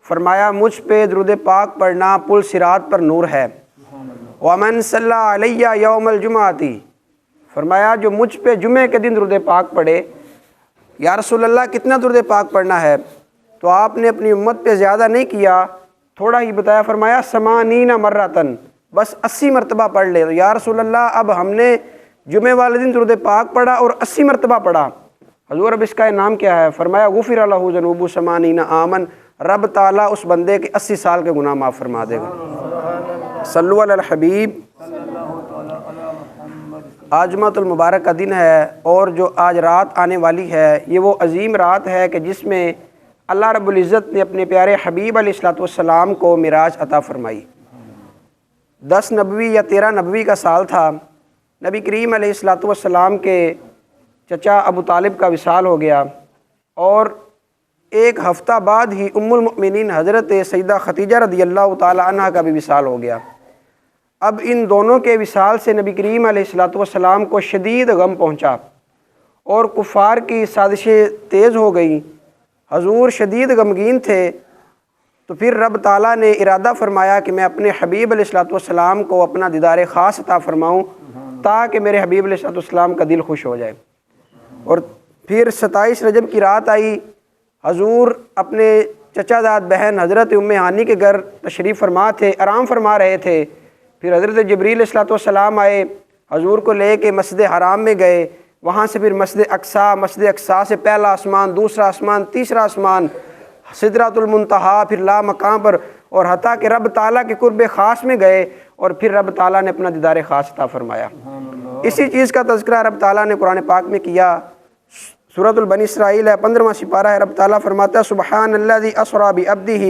فرمایا مجھ پہ درود پاک پڑھنا پل صراط پر نور ہے۔ ومن صلی علیہ یوم الجمعۃ، فرمایا جو مجھ پہ جمعے کے دن درود پاک پڑھے۔ یا رسول اللہ کتنا درود پاک پڑھنا ہے؟ تو آپ نے اپنی امت پہ زیادہ نہیں کیا، تھوڑا ہی بتایا، فرمایا 80 مرتن، بس 80 مرتبہ پڑھ لے۔ تو یا رسول اللہ اب ہم نے جمعے والے دن درود پاک پڑھا اور 80 مرتبہ پڑھا، حضور اب اس کا انعام کیا ہے؟ فرمایا غفر لہ ذنوب 80 عامًا، رب تعالیٰ اس بندے کے 80 سال کے گناہ معاف فرما دے گا۔ صلو علی الحبیب۔ آج جمعۃ المبارک کا دن ہے، اور جو آج رات آنے والی ہے یہ وہ عظیم رات ہے کہ جس میں اللہ رب العزت نے اپنے پیارے حبیب علیہ الصلوۃ والسلام کو معراج عطا فرمائی۔ 10 نبوی یا 13 نبوی کا سال تھا۔ نبی کریم علیہ الصلوۃ والسلام کے چچا ابو طالب کا وصال ہو گیا، اور ایک ہفتہ بعد ہی ام المؤمنین حضرت سیدہ خدیجہ رضی اللہ تعالی عنہ کا بھی وصال ہو گیا۔ اب ان دونوں کے وصال سے نبی کریم علیہ الصلوۃ والسلام کو شدید غم پہنچا، اور کفار کی سازشیں تیز ہو گئیں۔ حضور شدید غمگین تھے، تو پھر رب تعالیٰ نے ارادہ فرمایا کہ میں اپنے حبیب علیہ الصلوۃ والسلام کو اپنا دیدار خاص عطا فرماؤں تاکہ میرے حبیب علیہ الصلوۃ والسلام کا دل خوش ہو جائے۔ اور پھر 27 رجب کی رات آئی، حضور اپنے چچا زاد بہن حضرت ام ہانی کے گھر تشریف فرما تھے، آرام فرما رہے تھے۔ پھر حضرت جبریل علیہ الصلوۃ والسلام آئے، حضور کو لے کے مسجد حرام میں گئے، وہاں سے پھر مسجد اقصیٰ سے پہلا آسمان، دوسرا آسمان، تیسرا آسمان، سدرۃ المنتہا، پھر لا مقام پر، اور حتیٰ کہ رب تعالیٰ کے قرب خاص میں گئے، اور پھر رب تعالیٰ نے اپنا دیدار خاص عطا فرمایا۔ اسی چیز کا تذکرہ رب تعالیٰ نے قرآن پاک میں کیا۔ سورۃ البنی اسرائیل ہے، 15واں سپارہ ہے۔ رب تعالیٰ فرماتا ہے سبحان الذی اسریٰ بعبدہ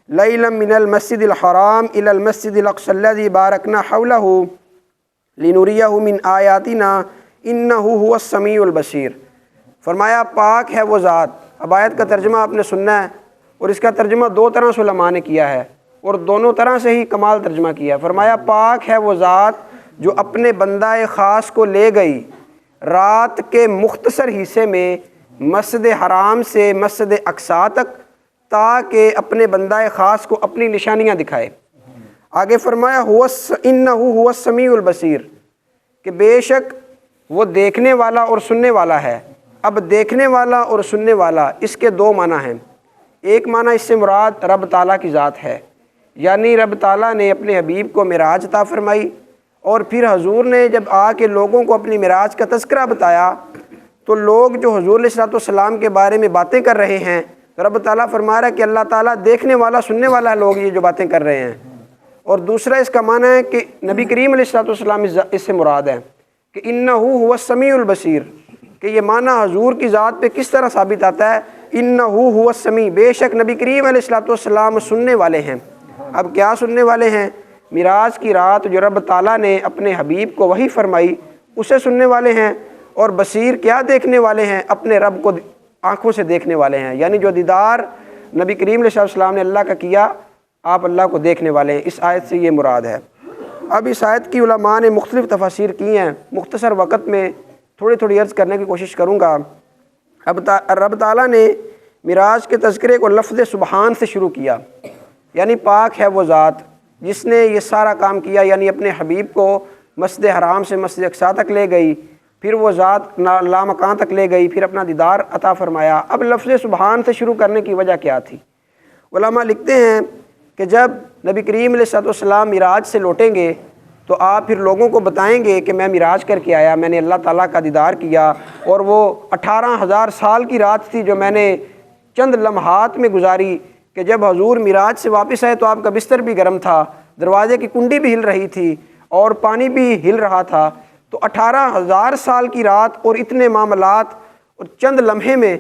لیلا من المسجد الحرام الی المسجد الاقصی الذی بارکنا حولہ لنریہ من آیاتنا انہ هو السمیع البصیر۔ فرمایا پاک ہے وہ ذات۔ اب آیت کا ترجمہ آپ نے سننا ہے، اور اس کا ترجمہ 2 طرح سے علماء نے کیا ہے، اور دونوں طرح سے ہی کمال ترجمہ کیا ہے۔ فرمایا پاک ہے وہ ذات جو اپنے بندہ خاص کو لے گئی رات کے مختصر حصے میں مسجد حرام سے مسجد اقصیٰ تک، تاکہ اپنے بندہ خاص کو اپنی نشانیاں دکھائے۔ آگے فرمایا انہ هو السمیع البصیر، کہ بے شک وہ دیکھنے والا اور سننے والا ہے۔ اب دیکھنے والا اور سننے والا، اس کے 2 معنی ہیں۔ ایک معنی اس سے مراد رب تعالیٰ کی ذات ہے، یعنی رب تعالیٰ نے اپنے حبیب کو معراج عطا فرمائی، اور پھر حضور نے جب آ کے لوگوں کو اپنی معراج کا تذکرہ بتایا، تو لوگ جو حضور علیہ الصلوۃ والسلام کے بارے میں باتیں کر رہے ہیں، تو رب تعالیٰ فرما رہا ہے کہ اللہ تعالیٰ دیکھنے والا سننے والا لوگ یہ جو باتیں کر رہے ہیں۔ اور دوسرا اس کا معنی ہے کہ نبی کریم علیہ الصلوۃ والسلام اس سے مراد ہے کہ انہ هو السمیع البصیر، کہ یہ معنی حضور کی ذات پہ کس طرح ثابت آتا ہے؟ انہ هو السمیع، بے شک نبی کریم علیہ الصلوۃ والسلام سننے والے ہیں۔ اب کیا سننے والے ہیں؟ معراج کی رات جو رب تعالیٰ نے اپنے حبیب کو وحی فرمائی اسے سننے والے ہیں، اور بصیر کیا دیکھنے والے ہیں؟ اپنے رب کو آنکھوں سے دیکھنے والے ہیں، یعنی جو دیدار نبی کریم علیہ السلام نے اللہ کا کیا، آپ اللہ کو دیکھنے والے ہیں۔ اس آیت سے یہ مراد ہے۔ اب اس آیت کی علماء نے مختلف تفاسیر کی ہیں، مختصر وقت میں تھوڑی عرض کرنے کی کوشش کروں گا۔ اب رب تعالیٰ نے معراج کے تذکرے کو لفظ سبحان سے شروع کیا، یعنی پاک ہے وہ ذات جس نے یہ سارا کام کیا، یعنی اپنے حبیب کو مسجد حرام سے مسجد اقصیٰ تک لے گئی، پھر وہ ذات لامکان تک لے گئی، پھر اپنا دیدار عطا فرمایا۔ اب لفظ سبحان سے شروع کرنے کی وجہ کیا تھی؟ علماء لکھتے ہیں کہ جب نبی کریم علیہ الصلوۃ والسلام معراج سے لوٹیں گے تو آپ پھر لوگوں کو بتائیں گے کہ میں معراج کر کے آیا، میں نے اللہ تعالیٰ کا دیدار کیا، اور وہ 18,000 سال کی رات تھی جو میں نے چند لمحات میں گزاری، کہ جب حضور معراج سے واپس آئے تو آپ کا بستر بھی گرم تھا، دروازے کی کنڈی بھی ہل رہی تھی، اور پانی بھی ہل رہا تھا۔ تو 18,000 سال کی رات اور اتنے معاملات اور چند لمحے میں،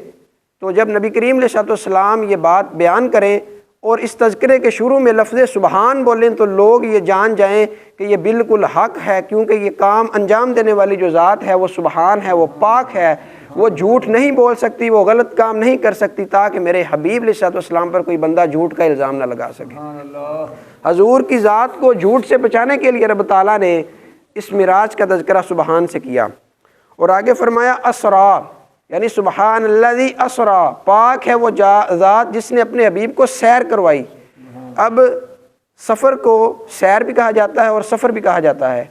تو جب نبی کریم علیہ الصلوۃ والسلام یہ بات بیان کریں اور اس تذکرے کے شروع میں لفظ سبحان بولیں تو لوگ یہ جان جائیں کہ یہ بالکل حق ہے، کیونکہ یہ کام انجام دینے والی جو ذات ہے وہ سبحان ہے، وہ پاک ہے، وہ جھوٹ نہیں بول سکتی، وہ غلط کام نہیں کر سکتی، تاکہ میرے حبیب علیہ الصلوۃ والسلام پر کوئی بندہ جھوٹ کا الزام نہ لگا سکے۔ حضور کی ذات کو جھوٹ سے بچانے کے لیے رب تعالیٰ نے اس معراج کا تذکرہ سبحان سے کیا۔ اور آگے فرمایا اسرا، یعنی سبحان الذی اسرا، پاک ہے وہ ذات جس نے اپنے حبیب کو سیر کروائی۔ اب سفر کو سیر بھی کہا جاتا ہے اور سفر بھی کہا جاتا ہے۔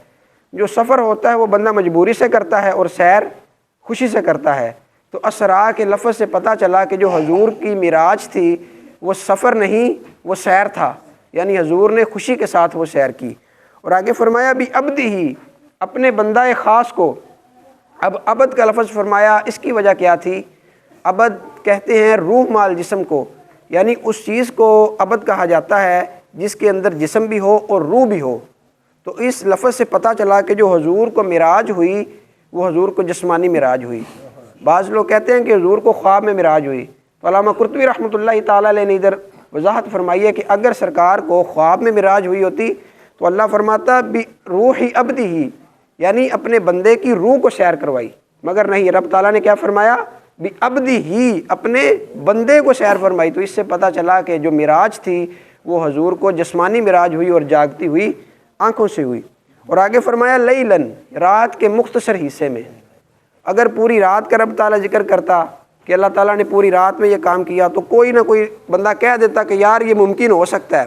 جو سفر ہوتا ہے وہ بندہ مجبوری سے کرتا ہے اور سیر خوشی سے کرتا ہے۔ تو اسرا کے لفظ سے پتہ چلا کہ جو حضور کی معراج تھی وہ سفر نہیں، وہ سیر تھا، یعنی حضور نے خوشی کے ساتھ وہ سیر کی۔ اور آگے فرمایا بھی عبدہ، اپنے بندہ خاص کو۔ اب عبد کا لفظ فرمایا، اس کی وجہ کیا تھی؟ عبد کہتے ہیں روح مال جسم کو، یعنی اس چیز کو عبد کہا جاتا ہے جس کے اندر جسم بھی ہو اور روح بھی ہو۔ تو اس لفظ سے پتہ چلا کہ جو حضور کو معراج ہوئی وہ حضور کو جسمانی معراج ہوئی۔ بعض لوگ کہتے ہیں کہ حضور کو خواب میں معراج ہوئی، تو علامہ قرطبی رحمۃ اللہ تعالیٰ علیہ نے ادھر وضاحت فرمائی ہے کہ اگر سرکار کو خواب میں معراج ہوئی ہوتی تو اللہ فرماتا بھی روح عبدہ، یعنی اپنے بندے کی روح کو سیر کروائی، مگر نہیں، رب تعالیٰ نے کیا فرمایا؟ بھی عبدہ، اپنے بندے کو سیر فرمائی۔ تو اس سے پتہ چلا کہ جو معراج تھی وہ حضور کو جسمانی معراج ہوئی اور جاگتی ہوئی آنکھوں سے ہوئی۔ اور آگے فرمایا لیلن، رات کے مختصر حصے میں۔ اگر پوری رات کا رب تعالیٰ ذکر کرتا کہ اللہ تعالیٰ نے پوری رات میں یہ کام کیا تو کوئی نہ کوئی بندہ کہہ دیتا کہ یار یہ ممکن ہو سکتا ہے،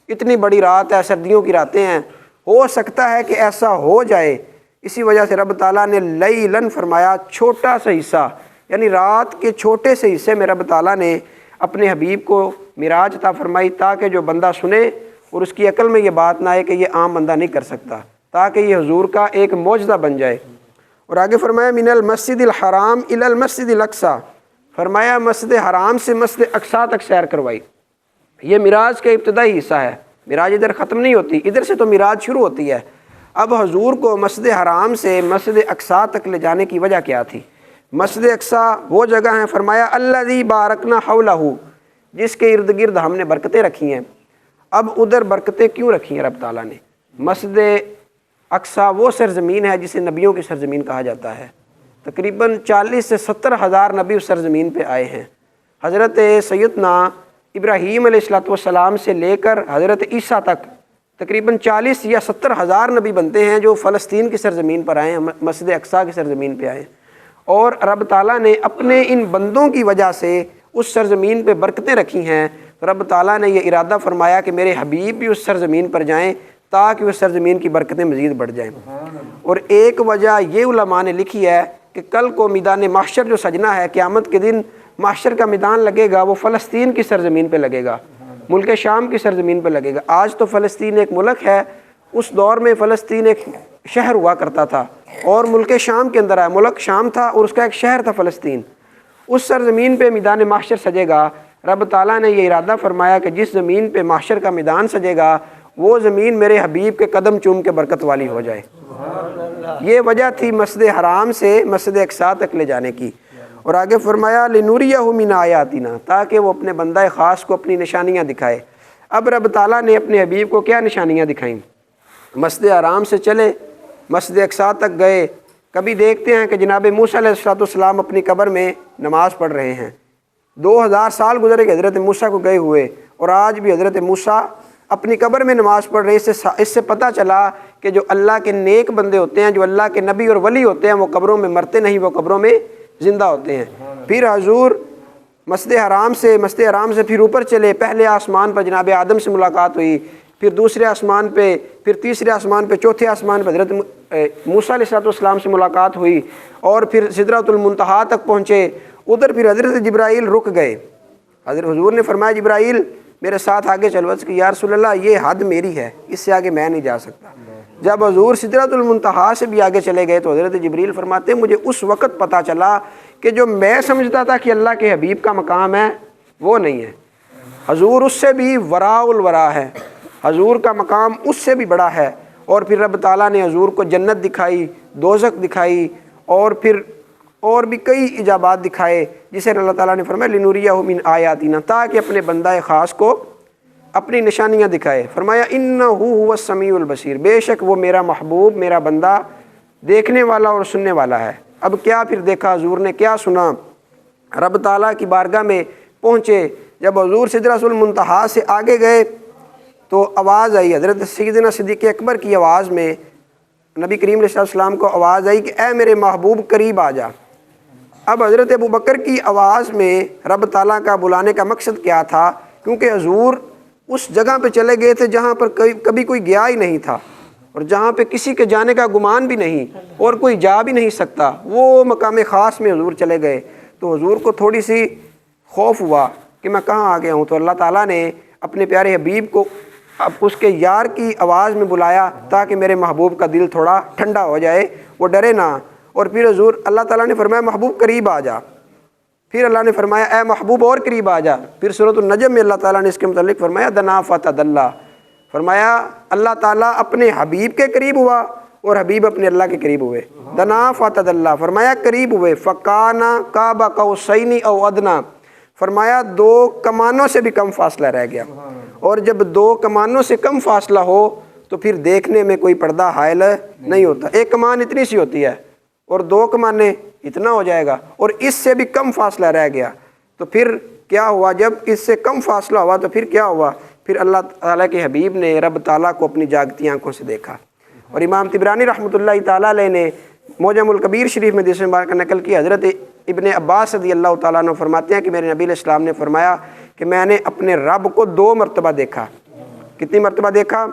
اتنی بڑی رات ہے، سردیوں کی راتیں ہیں، ہو سکتا ہے کہ ایسا ہو جائے۔ اسی وجہ سے رب تعالیٰ نے لیلن فرمایا، چھوٹا سا حصہ، یعنی رات کے چھوٹے سے حصے میں رب تعالیٰ نے اپنے حبیب کو معراج عطا فرمائی تاکہ جو بندہ سنے اور اس کی عقل میں یہ بات نہ آئے کہ یہ عام بندہ نہیں کر سکتا، تاکہ یہ حضور کا ایک معجزہ بن جائے۔ اور آگے فرمایا من المسجد الحرام الی المسجد الاقصی، فرمایا مسجد حرام سے مسجد اقصی تک سیر کروائی۔ یہ معراج کا ابتدائی حصہ ہے، معراج ادھر ختم نہیں ہوتی، ادھر سے تو معراج شروع ہوتی ہے۔ اب حضور کو مسجد حرام سے مسجد اقصی تک لے جانے کی وجہ کیا تھی؟ مسجد اقصی وہ جگہ ہے، فرمایا الذی بارکنا حولہ، جس کے ارد گرد ہم نے برکتیں رکھی ہیں۔ اب ادھر برکتیں کیوں رکھی ہیں رب تعالیٰ نے؟ مسجد اقصی وہ سرزمین ہے جسے نبیوں کی سرزمین کہا جاتا ہے، تقریباً 40 سے 70 ہزار نبی اس سرزمین پہ آئے ہیں۔ حضرت سیدنا ابراہیم علیہ السلام سے لے کر حضرت عیسیٰ تک تقریباً 40 یا 70 ہزار نبی بنتے ہیں جو فلسطین کی سرزمین پر آئے ہیں، مسجد اقصی کی سرزمین پہ آئے ہیں۔ اور رب تعالیٰ نے اپنے ان بندوں کی وجہ سے اس سرزمین پہ برکتیں رکھی ہیں۔ رب تعالیٰ نے یہ ارادہ فرمایا کہ میرے حبیب بھی اس سرزمین پر جائیں تاکہ اس سرزمین کی برکتیں مزید بڑھ جائیں۔ اور ایک وجہ یہ علماء نے لکھی ہے کہ کل کو میدان محشر جو سجنا ہے، قیامت کے دن محشر کا میدان لگے گا، وہ فلسطین کی سرزمین پہ لگے گا، ملک شام کی سرزمین پہ لگے گا۔ آج تو فلسطین ایک ملک ہے، اس دور میں فلسطین ایک شہر ہوا کرتا تھا اور ملک شام کے اندر آیا، ملک شام تھا اور اس کا ایک شہر تھا فلسطین۔ اس سرزمین پہ میدان محشر سجے گا۔ رب تعالیٰ نے یہ ارادہ فرمایا کہ جس زمین پہ محشر کا میدان سجے گا وہ زمین میرے حبیب کے قدم چوم کے برکت والی ہو جائے۔ یہ وجہ تھی مسجد حرام سے مسجد اقصی تک لے جانے کی۔ اور آگے فرمایا لنوریہ من آیاتنا، تاکہ وہ اپنے بندہ خاص کو اپنی نشانیاں دکھائے۔ اب رب تعالیٰ نے اپنے حبیب کو کیا نشانیاں دکھائیں؟ مسجد حرام سے چلے مسجد اقصی تک گئے۔ کبھی دیکھتے ہیں کہ جناب موسیٰ علیہ السلام اپنی قبر میں نماز پڑھ رہے ہیں، 2000 سال گزرے کہ حضرت موسیٰ کو گئے ہوئے، اور آج بھی حضرت موسیٰ اپنی قبر میں نماز پڑھ رہے ہیں۔ اس سے پتہ چلا کہ جو اللہ کے نیک بندے ہوتے ہیں، جو اللہ کے نبی اور ولی ہوتے ہیں، وہ قبروں میں مرتے نہیں، وہ قبروں میں زندہ ہوتے ہیں۔ پھر حضور مسجد حرام سے پھر اوپر چلے، پہلے آسمان پر جناب آدم سے ملاقات ہوئی، پھر دوسرے آسمان پہ، پھر تیسرے آسمان پہ، چوتھے آسمان پہ حضرت موسیٰ علیہ السلام سے ملاقات ہوئی، اور پھر سدرۃ المنتہا تک پہنچے۔ ادھر پھر حضرت جبرائیل رک گئے۔ حضور نے فرمایا جبرائیل میرے ساتھ آگے چلو۔ اس کی یا رسول اللہ یہ حد میری ہے، اس سے آگے میں نہیں جا سکتا۔ جب حضور سدرۃ المنتہا سے بھی آگے چلے گئے تو حضرت جبریل فرماتے ہیں مجھے اس وقت پتہ چلا کہ جو میں سمجھتا تھا کہ اللہ کے حبیب کا مقام ہے وہ نہیں ہے، حضور اس سے بھی وراء الورا ہے، حضور کا مقام اس سے بھی بڑا ہے۔ اور پھر رب تعالیٰ نے حضور کو جنت دکھائی، دوزخ دکھائی، اور پھر اور بھی کئی ایجابات دکھائے، جسے اللہ تعالیٰ نے فرمایا لنوریہ من آیاتنا، تاکہ اپنے بندہ خاص کو اپنی نشانیاں دکھائے۔ فرمایا انہ هو السمیع البصیر، بے شک وہ میرا محبوب، میرا بندہ دیکھنے والا اور سننے والا ہے۔ اب کیا پھر دیکھا حضور نے، کیا سنا؟ رب تعالیٰ کی بارگاہ میں پہنچے۔ جب حضور سدرۃ المنتہا سے آگے گئے تو آواز آئی، حضرت سیدنا صدیق اکبر کی آواز میں نبی کریم علیہ السلام کو آواز آئی کہ اے میرے محبوب قریب آ جا۔ اب حضرت ابو بکر کی آواز میں رب تعالیٰ کا بلانے کا مقصد کیا تھا؟ کیونکہ حضور اس جگہ پہ چلے گئے تھے جہاں پر کبھی کوئی گیا ہی نہیں تھا، اور جہاں پہ کسی کے جانے کا گمان بھی نہیں اور کوئی جا بھی نہیں سکتا، وہ مقام خاص میں حضور چلے گئے۔ تو حضور کو تھوڑی سی خوف ہوا کہ میں کہاں آ گیا ہوں، تو اللہ تعالیٰ نے اپنے پیارے حبیب کو اب اس کے یار کی آواز میں بلایا تاکہ میرے محبوب کا دل تھوڑا ٹھنڈا ہو جائے، وہ ڈرے نہ۔ اور پھر حضور اللہ تعالیٰ نے فرمایا محبوب قریب آ جا، پھر اللہ نے فرمایا اے محبوب اور قریب آ جا۔ پھر سورۃ النجم میں اللہ تعالیٰ نے اس کے متعلق فرمایا دنا فتدلی، فرمایا اللہ تعالیٰ اپنے حبیب کے قریب ہوا اور حبیب اپنے اللہ کے قریب ہوئے۔ دنا فتدلی فرمایا قریب ہوئے، فکانا قاب قوسین او ادنی فرمایا 2 کمانوں سے بھی کم فاصلہ رہ گیا، اور جب 2 کمانوں سے کم فاصلہ ہو تو پھر دیکھنے میں کوئی پردہ حائل نہیں ہوتا۔ 1 کمان اتنی سی ہوتی ہے اور 2 کمانے اتنا ہو جائے گا، اور اس سے بھی کم فاصلہ رہ گیا تو پھر کیا ہوا؟ جب اس سے کم فاصلہ ہوا تو پھر کیا ہوا؟ پھر اللہ تعالیٰ کے حبیب نے رب تعالیٰ کو اپنی جاگتی آنکھوں سے دیکھا۔ اور امام طبرانی رحمۃ اللہ تعالیٰ علیہ نے معجم الکبیر شریف میں دوسرے بار کا نقل کی، حضرت ابن عباس رضی اللہ تعالیٰ عنہ فرماتے ہیں کہ میرے نبی علیہ السلام نے فرمایا کہ میں نے اپنے رب کو 2 مرتبہ دیکھا۔ کتنی مرتبہ دیکھا؟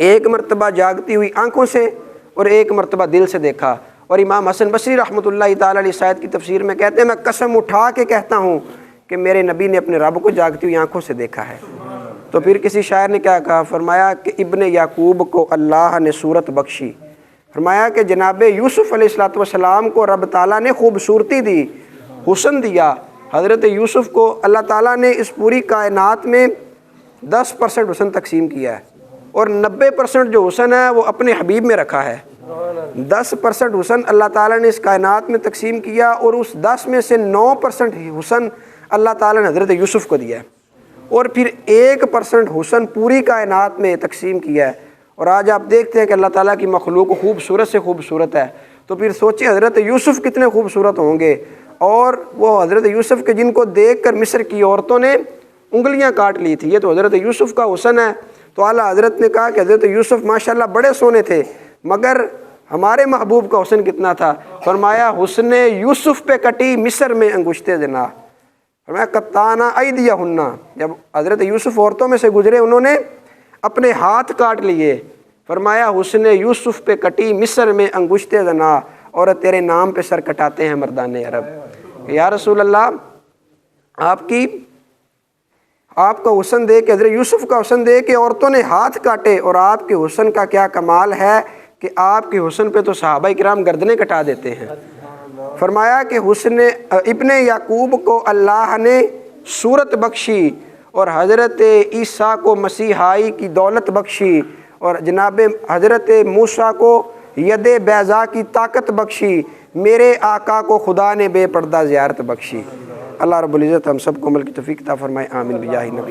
1 مرتبہ جاگتی ہوئی آنکھوں سے اور 1 مرتبہ دل سے دیکھا۔ اور امام حسن بصری رحمۃ اللہ تعالیٰ علیہ شاید کی تفسیر میں کہتے ہیں میں قسم اٹھا کے کہتا ہوں کہ میرے نبی نے اپنے رب کو جاگتی ہوئی آنکھوں سے دیکھا ہے۔ تو پھر کسی شاعر نے کیا کہا؟ فرمایا کہ ابن یعقوب کو اللہ نے صورت بخشی، فرمایا کہ جناب یوسف علیہ السلام کو رب تعالیٰ نے خوبصورتی دی، حسن دیا۔ حضرت یوسف کو اللہ تعالیٰ نے اس پوری کائنات میں 10% حسن تقسیم کیا ہے، اور 90% جو حسن ہے وہ اپنے حبیب میں رکھا ہے۔ 10% حسن اللہ تعالیٰ نے اس کائنات میں تقسیم کیا، اور اس 10 میں سے 9% حسن اللہ تعالیٰ نے حضرت یوسف کو دیا ہے، اور پھر 1% حسن پوری کائنات میں تقسیم کیا ہے۔ اور آج آپ دیکھتے ہیں کہ اللہ تعالیٰ کی مخلوق خوبصورت سے خوبصورت ہے، تو پھر سوچیں حضرت یوسف کتنے خوبصورت ہوں گے، اور وہ حضرت یوسف کے جن کو دیکھ کر مصر کی عورتوں نے انگلیاں کاٹ لی تھی، یہ تو حضرت یوسف کا حسن ہے۔ تو اعلیٰ حضرت نے کہا کہ حضرت یوسف ماشاءاللہ بڑے سونے تھے، مگر ہمارے محبوب کا حسن کتنا تھا؟ فرمایا حسن یوسف پہ کٹی مصر میں انگشتے زنا، فرمایا قطعنا ایدیہن، جب حضرت یوسف عورتوں میں سے گزرے انہوں نے اپنے ہاتھ کاٹ لیے، فرمایا حسن یوسف پہ کٹی مصر میں انگشتے زنا، اور تیرے نام پہ سر کٹاتے ہیں مردان عرب۔ یا رسول اللہ آپ کا حسن دے کے، حضرت یوسف کا حسن دے کے عورتوں نے ہاتھ کاٹے، اور آپ کے حسن کا کیا کمال ہے کہ آپ کے حسن پہ تو صحابہ کرام گردنیں کٹا دیتے ہیں۔ فرمایا کہ حسن ابن یعقوب کو اللہ نے صورت بخشی، اور حضرت عیسیٰ کو مسیحائی کی دولت بخشی، اور جناب حضرت موسیٰ کو ید بیضاء کی طاقت بخشی، میرے آقا کو خدا نے بے پردہ زیارت بخشی۔ اللہ رب العزت ہم سب کو عمل کی توفیق عطا فرمائے، آمین بجاہ نبی۔